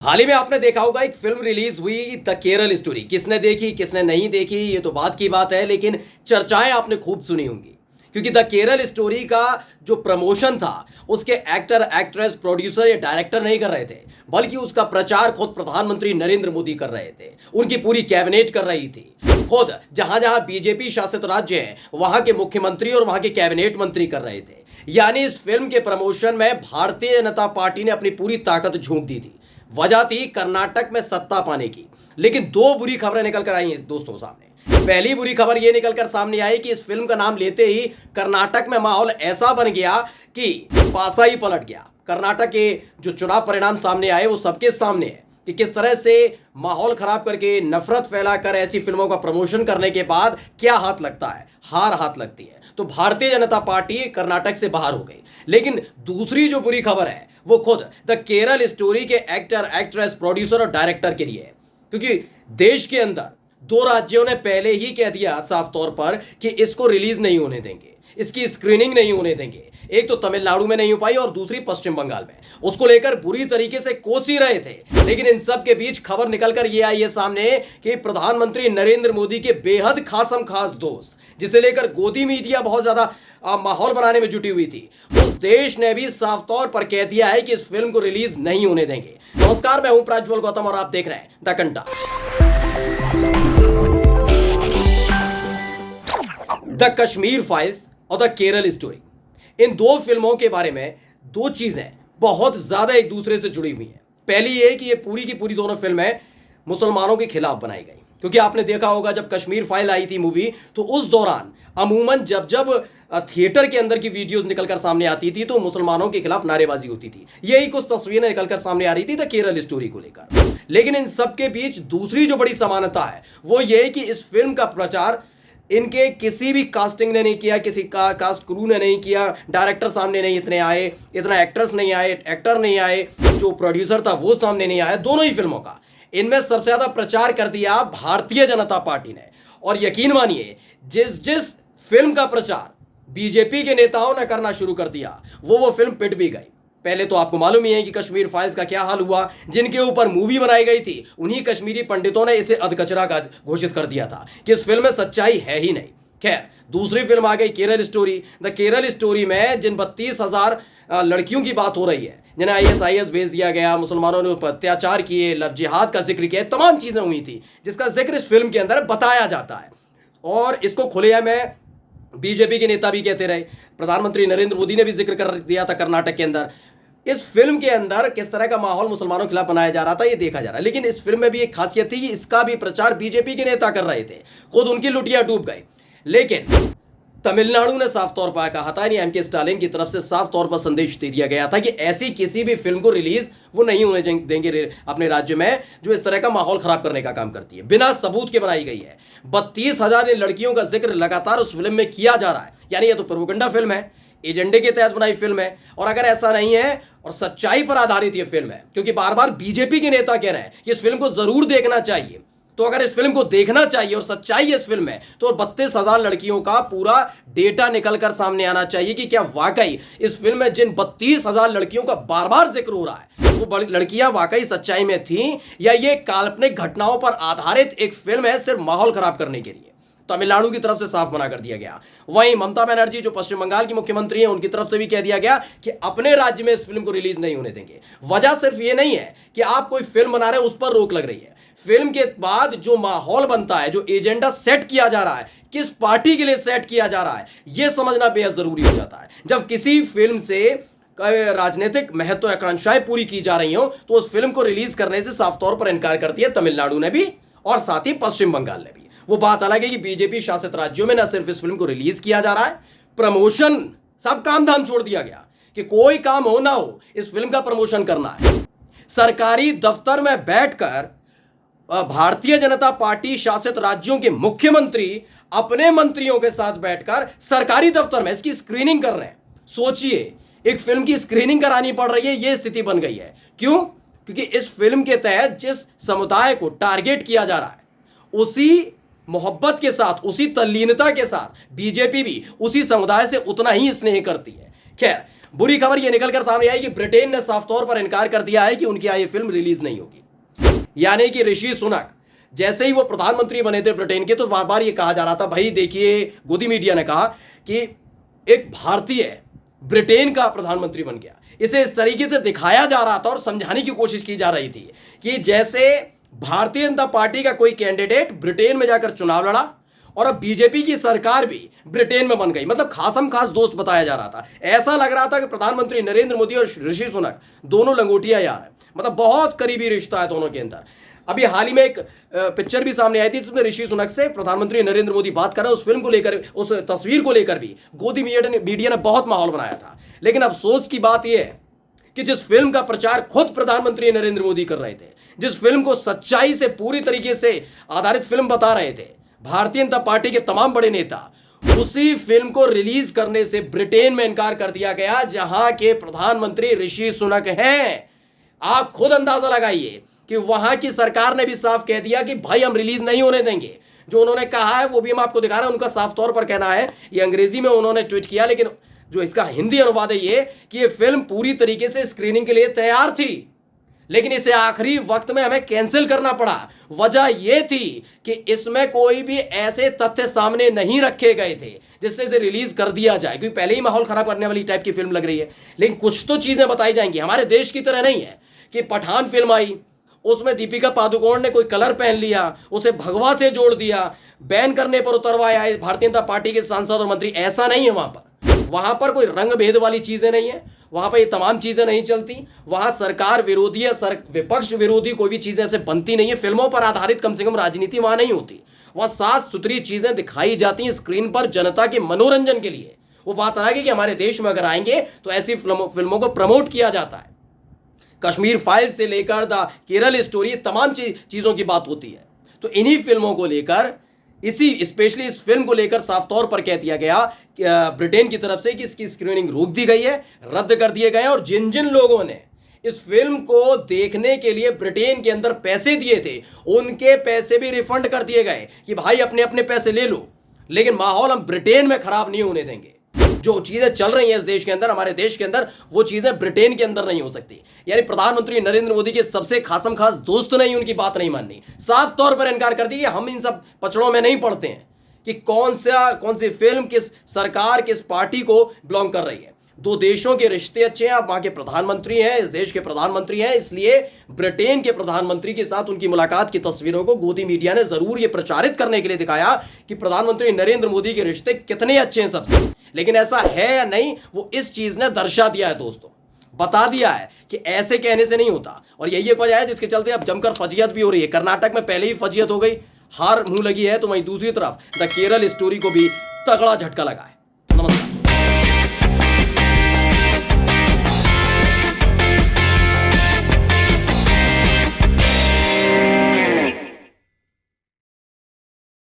हाल ही में आपने देखा होगा एक फिल्म रिलीज हुई द केरल स्टोरी। किसने देखी किसने नहीं देखी ये तो बात की बात है, लेकिन चर्चाएं आपने खूब सुनी होंगी क्योंकि द केरल स्टोरी का जो प्रमोशन था उसके एक्टर एक्ट्रेस प्रोड्यूसर या डायरेक्टर नहीं कर रहे थे, बल्कि उसका प्रचार खुद प्रधानमंत्री नरेंद्र मोदी कर रहे थे। उनकी पूरी कैबिनेट कर रही थी। खुद जहां जहां बीजेपी शासित राज्य है वहां के मुख्यमंत्री और वहां के कैबिनेट मंत्री कर रहे थे। यानी इस फिल्म के प्रमोशन में भारतीय जनता पार्टी ने अपनी पूरी ताकत झोंक दी थी। वजह थी कर्नाटक में सत्ता पाने की। लेकिन दो बुरी खबरें निकल कर आई हैं दोस्तों सामने। पहली बुरी खबर यह निकल कर सामने आई कि इस फिल्म का नाम लेते ही कर्नाटक में माहौल ऐसा बन गया कि पासा ही पलट गया। कर्नाटक के जो चुनाव परिणाम सामने आए वो सबके सामने है कि किस तरह से माहौल खराब करके नफरत फैलाकर ऐसी फिल्मों का प्रमोशन करने के बाद क्या हाथ लगता है, हार हाथ लगती है। तो भारतीय जनता पार्टी कर्नाटक से बाहर हो गई। लेकिन दूसरी जो बुरी खबर है वो खुद द केरल स्टोरी के एक्टर एक्ट्रेस प्रोड्यूसर और डायरेक्टर के लिए है, क्योंकि देश के अंदर दो राज्यों ने पहले ही कह दिया साफ तौर पर कि इसको रिलीज नहीं होने देंगे, इसकी स्क्रीनिंग नहीं होने देंगे। एक तो तमिलनाडु में नहीं हो पाई और दूसरी पश्चिम बंगाल में। उसको लेकर बुरी तरीके से कोस ही रहे थे। लेकिन इन सब के बीच खबर निकलकर ये आई है सामने कि प्रधानमंत्री नरेंद्र मोदी के बेहद खासम खास दोस्त, जिसे लेकर गोदी मीडिया बहुत ज्यादा माहौल बनाने में जुटी हुई थी, उस देश ने भी साफ तौर पर कह दिया है कि इस फिल्म को रिलीज नहीं होने देंगे। नमस्कार, मैं हूं प्रज्वल गौतम और आप देख रहे हैं द कंटा। द कश्मीर फाइल्स और द केरल स्टोरी, इन दो फिल्मों के बारे में दो चीजें बहुत ज्यादा एक दूसरे से जुड़ी हुई हैं। पहली ये कि ये पूरी की पूरी दोनों फिल्में मुसलमानों के खिलाफ बनाई गई, क्योंकि आपने देखा होगा जब कश्मीर फाइल आई थी मूवी, तो उस दौरान अमूमन जब जब थिएटर के अंदर की वीडियोस निकलकर सामने आती थी तो मुसलमानों के खिलाफ नारेबाजी होती थी। यही कुछ तस्वीरें निकलकर सामने आ रही थी द केरल स्टोरी को लेकर। लेकिन इन सब के बीच दूसरी जो बड़ी समानता है वो ये कि इस फिल्म का प्रचार इनके किसी भी कास्टिंग ने नहीं किया, किसी का कास्ट क्रू ने नहीं किया। डायरेक्टर सामने नहीं इतने आए, इतना एक्टर्स नहीं आए, एक्टर नहीं आए, जो प्रोड्यूसर था वो सामने नहीं आया। दोनों ही फिल्मों का इनमें सबसे ज्यादा प्रचार कर दिया भारतीय जनता पार्टी ने। और यकीन मानिए, जिस जिस फिल्म का प्रचार बीजेपी के नेताओं ने करना शुरू कर दिया वो फिल्म पिट भी गई। पहले तो आपको मालूम ही है कि कश्मीर फाइल्स का क्या हाल हुआ। जिनके ऊपर मूवी बनाई गई थी उन्हीं कश्मीरी पंडितों ने इसे अधकचरा का घोषित कर दिया था कि इस फिल्म में सच्चाई है ही नहीं। खैर, दूसरी फिल्म आ गई Kerala story. The Kerala story में जिन 32,000 लड़कियों की बात हो रही है, जिन्हें ISIS भेज दिया गया, मुसलमानों ने अत्याचार किए, लव जिहाद का जिक्र किया, तमाम चीजें हुई थी जिसका जिक्र इस फिल्म के अंदर बताया जाता है। और इसको खुलेआम में बीजेपी के नेता भी कहते रहे, प्रधानमंत्री नरेंद्र मोदी ने भी जिक्र कर दिया था कर्नाटक के अंदर। इस फिल्म के अंदर किस तरह का माहौल मुसलमानों के खिलाफ बनाया जा रहा था ये देखा जा रहा है। लेकिन इस फिल्म में भी एक खासियत थी कि इसका भी प्रचार बीजेपी के नेता कर रहे थे, खुद उनकी लुटिया डूब गई। लेकिन तमिलनाडु ने साफ तौर पर कहा था, यानी MK स्टालिन की तरफ से साफ तौर पर संदेश दे दिया गया था कि ऐसी किसी भी फिल्म को रिलीज वो नहीं होने देंगे अपने राज्य में जो इस तरह का माहौल खराब करने का काम करती है, बिना सबूत के बनाई गई है। 32,000 लड़कियों का जिक्र लगातार उस फिल्म में किया जा रहा है। यानी ये तो प्रोपेगेंडा फिल्म है, एजेंडे के तहत बनाई फिल्म है। और अगर ऐसा नहीं है और सच्चाई पर आधारित ये फिल्म है, क्योंकि बार बार बीजेपी के नेता कह रहे हैं कि इस फिल्म को जरूर देखना चाहिए, तो अगर इस फिल्म को देखना चाहिए और सच्चाई है इस फिल्म में, तो 32,000 लड़कियों का पूरा डेटा निकलकर सामने आना चाहिए कि क्या वाकई इस फिल्म में जिन 32,000 लड़कियों का बार बार जिक्र हो रहा है वो लड़कियां वाकई सच्चाई में थीं या ये काल्पनिक घटनाओं पर आधारित एक फिल्म है सिर्फ माहौल खराब करने के लिए। तमिलनाडु की तरफ से साफ मना कर दिया गया। वहीं ममता बनर्जी जो पश्चिम बंगाल की मुख्यमंत्री हैं, उनकी तरफ से भी कह दिया गया कि अपने राज्य में इस फिल्म को रिलीज नहीं होने देंगे। वजह सिर्फ ये नहीं है कि आप कोई फिल्म बना रहे हैं उस पर रोक लग रही है, फिल्म के बाद जो माहौल बनता है, जो एजेंडा सेट किया जा रहा है, किस पार्टी के लिए सेट किया जा रहा है, यह समझना बेहद जरूरी हो जाता है। जब किसी फिल्म से राजनीतिक महत्वाकांक्षाएं पूरी की जा रही हो तो उस फिल्म को रिलीज करने से साफ तौर पर इनकार कर दिया तमिलनाडु ने भी और साथ ही पश्चिम बंगाल ने भी। वो बात अलग है कि बीजेपी शासित राज्यों में न सिर्फ इस फिल्म को रिलीज किया जा रहा है, प्रमोशन, सब काम धाम छोड़ दिया गया कि कोई काम हो ना हो इस फिल्म का प्रमोशन करना है। सरकारी दफ्तर में बैठकर भारतीय जनता पार्टी शासित राज्यों के मुख्यमंत्री अपने मंत्रियों के साथ बैठकर सरकारी दफ्तर में इसकी स्क्रीनिंग कर रहे हैं। सोचिए, एक फिल्म की स्क्रीनिंग करानी पड़ रही है, यह स्थिति बन गई है। क्यों? क्योंकि इस फिल्म के तहत जिस समुदाय को टारगेट किया जा रहा है उसी मोहब्बत के साथ, उसी तल्लीनता के साथ बीजेपी भी उसी समुदाय से उतना ही स्नेह करती है। खैर, बुरी खबर यह निकलकर सामने आई कि ब्रिटेन ने साफ तौर पर इनकार कर दिया है कि उनकी ये फिल्म रिलीज नहीं होगी। यानी कि ऋषि सुनक जैसे ही वो प्रधानमंत्री बने थे ब्रिटेन के, तो बार बार ये कहा जा रहा था, भाई देखिए, गोदी मीडिया ने कहा कि एक भारतीय ब्रिटेन का प्रधानमंत्री बन गया। इसे इस तरीके से दिखाया जा रहा था और समझाने की कोशिश की जा रही थी कि जैसे भारतीय जनता पार्टी का कोई कैंडिडेट ब्रिटेन में जाकर चुनाव लड़ा और अब बीजेपी की सरकार भी ब्रिटेन में बन गई। मतलब खासम खास दोस्त बताया जा रहा था। ऐसा लग रहा था कि प्रधानमंत्री नरेंद्र मोदी और ऋषि सुनक दोनों लंगोटिया यार हैं। मतलब बहुत करीबी रिश्ता है दोनों के अंदर। अभी हाल ही में एक पिक्चर भी सामने आई थी जिसमें ऋषि सुनक से प्रधानमंत्री नरेंद्र मोदी बात कर रहे हैं। उस फिल्म को लेकर, उस तस्वीर को लेकर भी गोदी मीडिया ने बहुत माहौल बनाया था। लेकिन अफसोस की बात यह है कि जिस फिल्म का प्रचार खुद प्रधानमंत्री नरेंद्र मोदी कर रहे थे, जिस फिल्म को सच्चाई से पूरी तरीके से आधारित फिल्म बता रहे थे भारतीय जनता पार्टी के तमाम बड़े नेता, उसी फिल्म को रिलीज करने से ब्रिटेन में इनकार कर दिया गया, जहां के प्रधानमंत्री ऋषि सुनक हैं। आप खुद अंदाजा लगाइए कि वहां की सरकार ने भी साफ कह दिया कि भाई हम रिलीज नहीं होने देंगे। जो उन्होंने कहा है वो भी हम आपको दिखा रहे हैं। उनका साफ तौर पर कहना है, ये अंग्रेजी में उन्होंने ट्वीट किया, लेकिन जो इसका हिंदी अनुवाद है ये कि ये फिल्म पूरी तरीके से स्क्रीनिंग के लिए तैयार थी, लेकिन इसे आखिरी वक्त में हमें कैंसिल करना पड़ा। वजह यह थी कि इसमें कोई भी ऐसे तथ्य सामने नहीं रखे गए थे जिससे इसे रिलीज कर दिया जाए, क्योंकि पहले ही माहौल खराब करने वाली टाइप की फिल्म लग रही है। लेकिन कुछ तो चीजें बताई जाएंगी। हमारे देश की तरह नहीं है कि पठान फिल्म आई, उसमें दीपिका पादुकोण ने कोई कलर पहन लिया, उसे भगवा से जोड़ दिया, बैन करने पर उतरवाया भारतीय जनता पार्टी के सांसद और मंत्री। ऐसा नहीं है। वहां पर कोई रंग भेद वाली चीजें नहीं है। वहां पर ये तमाम चीजें नहीं चलती। वहां सरकार विरोधी या विपक्ष विरोधी कोई भी चीजें ऐसे बनती नहीं है। फिल्मों पर आधारित कम से कम राजनीति वहां नहीं होती। वहां साफ सुथरी चीजें दिखाई जाती हैं स्क्रीन पर जनता के मनोरंजन के लिए। वो बात आ गई कि हमारे देश में अगर आएंगे तो ऐसी फिल्मों को प्रमोट किया जाता है। कश्मीर फाइल्स से लेकर द केरल स्टोरी, तमाम चीजों की बात होती है। तो इन्हीं फिल्मों को लेकर, इसी स्पेशली इस फिल्म को लेकर साफ तौर पर कह दिया गया कि ब्रिटेन की तरफ से कि इसकी स्क्रीनिंग रोक दी गई है, रद्द कर दिए गए हैं। और जिन जिन लोगों ने इस फिल्म को देखने के लिए ब्रिटेन के अंदर पैसे दिए थे, उनके पैसे भी रिफंड कर दिए गए कि भाई अपने अपने पैसे ले लो, लेकिन माहौल हम ब्रिटेन में खराब नहीं होने देंगे। जो चीजें चल रही हैं इस देश के अंदर, हमारे देश के अंदर, वो चीजें ब्रिटेन के अंदर नहीं हो सकती। यानी प्रधानमंत्री नरेंद्र मोदी के सबसे खासम खास दोस्त ने उनकी बात नहीं माननी, साफ तौर पर इनकार कर दी। हम इन सब पचड़ों में नहीं पड़ते हैं कि कौन सी फिल्म किस सरकार किस पार्टी को बिलोंग कर रही है। दो देशों के रिश्ते अच्छे हैं। आप वहां के प्रधानमंत्री हैं, इस देश के प्रधानमंत्री हैं, इसलिए ब्रिटेन के प्रधानमंत्री के साथ उनकी मुलाकात की तस्वीरों को गोदी मीडिया ने जरूर ये प्रचारित करने के लिए दिखाया कि प्रधानमंत्री नरेंद्र मोदी के रिश्ते कितने अच्छे हैं सबसे। लेकिन ऐसा है या नहीं, वो इस चीज ने दर्शा दिया है दोस्तों, बता दिया है कि ऐसे कहने से नहीं होता। और यही एक वजह है जिसके चलते अब जमकर फजीयत भी हो रही है। कर्नाटक में पहले ही फजीयत हो गई, हार मुंह लगी है, तो वहीं दूसरी तरफ द केरल स्टोरी को भी तगड़ा झटका लगा है।